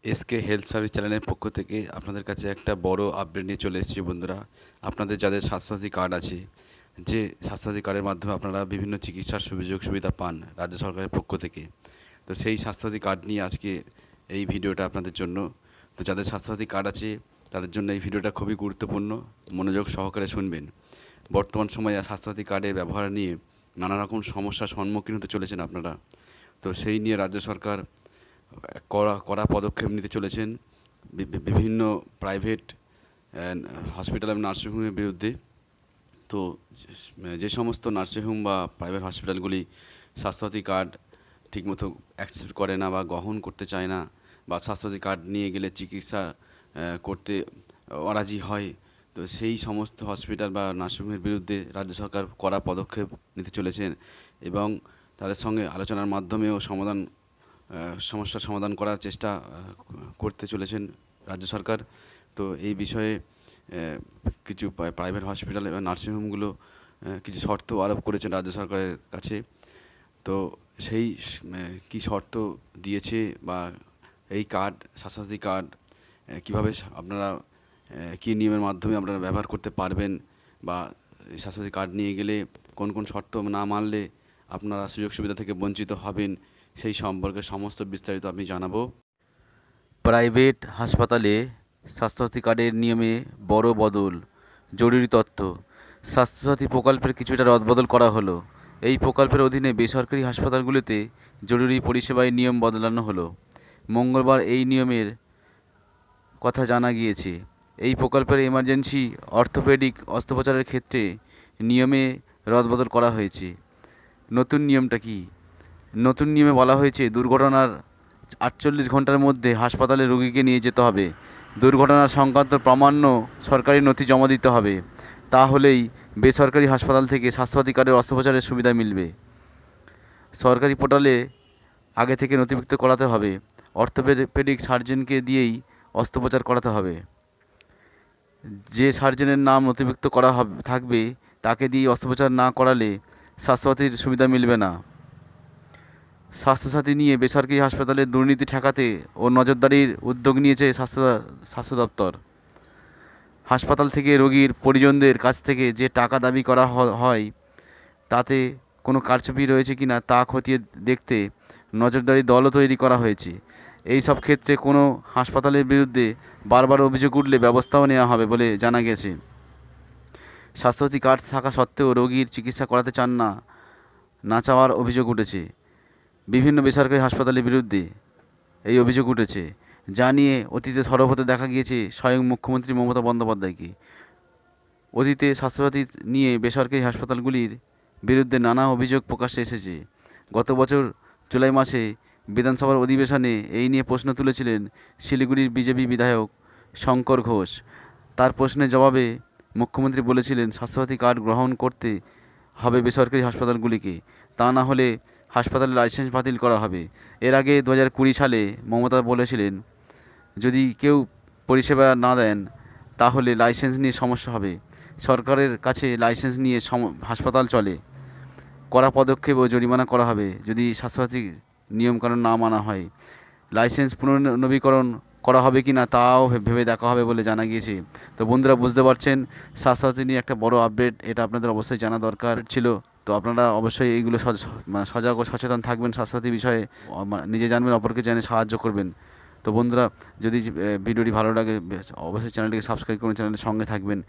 SK health service চ্যানেলের পক্ষ থেকে আপনাদের কাছে একটা বড় আপডেট নিয়ে চলে এসেছি বন্ধুরা। আপনাদের যাদের স্বাস্থ্যসাথী কার্ড আছে, যে স্বাস্থ্যসাথী কার্ডের মাধ্যমে আপনারা বিভিন্ন চিকিৎসার সুযোগ সুবিধা পান রাজ্য সরকারের পক্ষ থেকে, তো সেই স্বাস্থ্যসাথী কার্ড নিয়ে আজকে এই ভিডিওটা আপনাদের জন্য। তো যাদের স্বাস্থ্যসাথী কার্ড আছে তাদের জন্য এই ভিডিওটা খুবই গুরুত্বপূর্ণ, মনোযোগ সহকারে শুনবেন। বর্তমান সময়ে স্বাস্থ্যসাথী কার্ডের ব্যবহার নিয়ে নানা রকম সমস্যার সম্মুখীন হতে চলেছেন আপনারা। তো সেই নিয়ে রাজ্য সরকার কড়া কড়া পদক্ষেপ নিতে চলেছেন বিভিন্ন প্রাইভেট হসপিটাল এবং নার্সিংহোমের বিরুদ্ধে। তো যে সমস্ত নার্সিংহোম বা প্রাইভেট হসপিটালগুলি স্বাস্থ্যসাথী কার্ড ঠিকমতো অ্যাকসেপ্ট করে না বা গ্রহণ করতে চায় না, বা স্বাস্থ্যসাথী কার্ড নিয়ে গেলে চিকিৎসা করতে অরাজি হয়, তো সেই সমস্ত হসপিটাল বা নার্সিংহোমের বিরুদ্ধে রাজ্য সরকার কড়া পদক্ষেপ নিতে চলেছেন এবং তাদের সঙ্গে আলোচনার মাধ্যমেও সমস্যার সমাধান করার চেষ্টা করতে চলেছেন রাজ্য সরকার। তো এই বিষয়ে কিছু প্রাইভেট হসপিটাল এবং নার্সিংহোমগুলো কিছু শর্ত আরোপ করেছেন রাজ্য সরকারের কাছে। তো সেই কী শর্ত দিয়েছে, বা এই কার্ড স্বাস্থ্যসাথী কার্ড কীভাবে আপনারা কী নিয়মের মাধ্যমে আপনারা ব্যবহার করতে পারবেন, বা এই স্বাস্থ্যসাথী কার্ড নিয়ে গেলে কোন কোন শর্ত না মানলে আপনারা সুযোগ সুবিধা থেকে বঞ্চিত হবেন, সেই সম্পর্কে সমস্ত বিস্তারিত আমি জানাবো। প্রাইভেট হাসপাতালে স্বাস্থ্যসাথী কার্ডের নিয়মে বড় বদল। জরুরি তথ্য: স্বাস্থ্যসাথী প্রকল্পের কিছুটা রদবদল করা হলো। এই প্রকল্পের অধীনে বেসরকারি হাসপাতালগুলিতে জরুরি পরিষেবায় নিয়ম বদলানো হলো। মঙ্গলবার এই নিয়মের কথা জানা গিয়েছে। এই প্রকল্পের এমার্জেন্সি অর্থোপেডিক অস্ত্রোপচারের ক্ষেত্রে নিয়মে রদবদল করা হয়েছে। নতুন নিয়মটা কি? নতুন নিয়মে বলা হয়েছে, দুর্ঘটনার 48 ঘন্টার মধ্যে হাসপাতালে রোগীকে নিয়ে যেতে হবে। দুর্ঘটনার সংক্রান্ত প্রামাণ্য সরকারি নথি জমা দিতে হবে। তাহলেই বেসরকারি হাসপাতাল থেকে স্বাস্থ্যসাথী কার্ডের অস্ত্রোপচারের সুবিধা মিলবে। সরকারি পোর্টালে আগে থেকে নথিভুক্ত করাতে হবে। অর্থোপেডিক সার্জনকে দিয়েই অস্ত্রোপচার করাতে হবে। যে সার্জনের নাম নথিভুক্ত করা থাকবে তাকে দিয়ে অস্ত্রোপচার না করালে স্বাস্থ্যসাথীর সুবিধা মিলবে না। স্বাস্থ্যসাথী নিয়ে বেসরকারি হাসপাতালে দুর্নীতি ঠেকাতে ও নজরদারির উদ্যোগ নিয়েছে স্বাস্থ্য দপ্তর। হাসপাতাল থেকে রোগীর পরিজনদের কাছ থেকে যে টাকা দাবি করা হয় তাতে কোনো কারচুপি রয়েছে কিনা তা খতিয়ে দেখতে নজরদারি দলও তৈরি করা হয়েছে। এই সব ক্ষেত্রে কোনো হাসপাতালের বিরুদ্ধে বারবার অভিযোগ উঠলে ব্যবস্থাও নেওয়া হবে বলে জানা গেছে। স্বাস্থ্যসাথী কার্ড থাকা সত্ত্বেও রোগীর চিকিৎসা করাতে চান না চাওয়ার অভিযোগ উঠেছে। বিভিন্ন বেসরকারি হাসপাতালের বিরুদ্ধে এই অভিযোগ উঠেছে, যা নিয়ে অতীতে সরব হতে দেখা গিয়েছে স্বয়ং মুখ্যমন্ত্রী মমতা বন্দ্যোপাধ্যায়কে। অতীতে স্বাস্থ্যসাথী নিয়ে বেসরকারি হাসপাতালগুলির বিরুদ্ধে নানা অভিযোগ প্রকাশ্যে এসেছে। গত বছর জুলাই মাসে বিধানসভার অধিবেশনে এই নিয়ে প্রশ্ন তুলেছিলেন শিলিগুড়ির বিজেপি বিধায়ক শঙ্কর ঘোষ। তার প্রশ্নের জবাবে মুখ্যমন্ত্রী বলেছিলেন, স্বাস্থ্যসাথী কার্ড গ্রহণ করতে হবে বেসরকারি হাসপাতালগুলিকে, তা না হলে হাসপাতালের লাইসেন্স বাতিল করা হবে। এর আগে 2020 সালে মমতা বলেছিলেন, যদি কেউ পরিষেবা না দেন তাহলে লাইসেন্স নিয়ে সমস্যা হবে। সরকারের কাছে লাইসেন্স নিয়ে হাসপাতাল চলে। কড়া পদক্ষেপ ও জরিমানা করা হবে যদি স্বাস্থ্যসাথী নিয়মকানুন না মানা হয়। লাইসেন্স পুনর্নবীকরণ করা হবে কি না তাও ভেবে দেখা হবে বলে জানা গিয়েছে। তো বন্ধুরা, বুঝতে পারছেন স্বাস্থ্যসাথী নিয়ে একটা বড় আপডেট, এটা আপনাদের অবশ্যই জানা দরকার ছিল। তো আপনারা অবশ্যই এইগুলো সজাগ ও সচেতন থাকবেন স্বাস্থ্যসাথী বিষয়ে। নিজে জানবেন, অপরকে জেনে সাহায্য করবেন। তো বন্ধুরা, যদি ভিডিওটি ভালো লাগে অবশ্যই চ্যানেলটিকে সাবস্ক্রাইব করুন, চ্যানেলের সঙ্গে থাকবেন।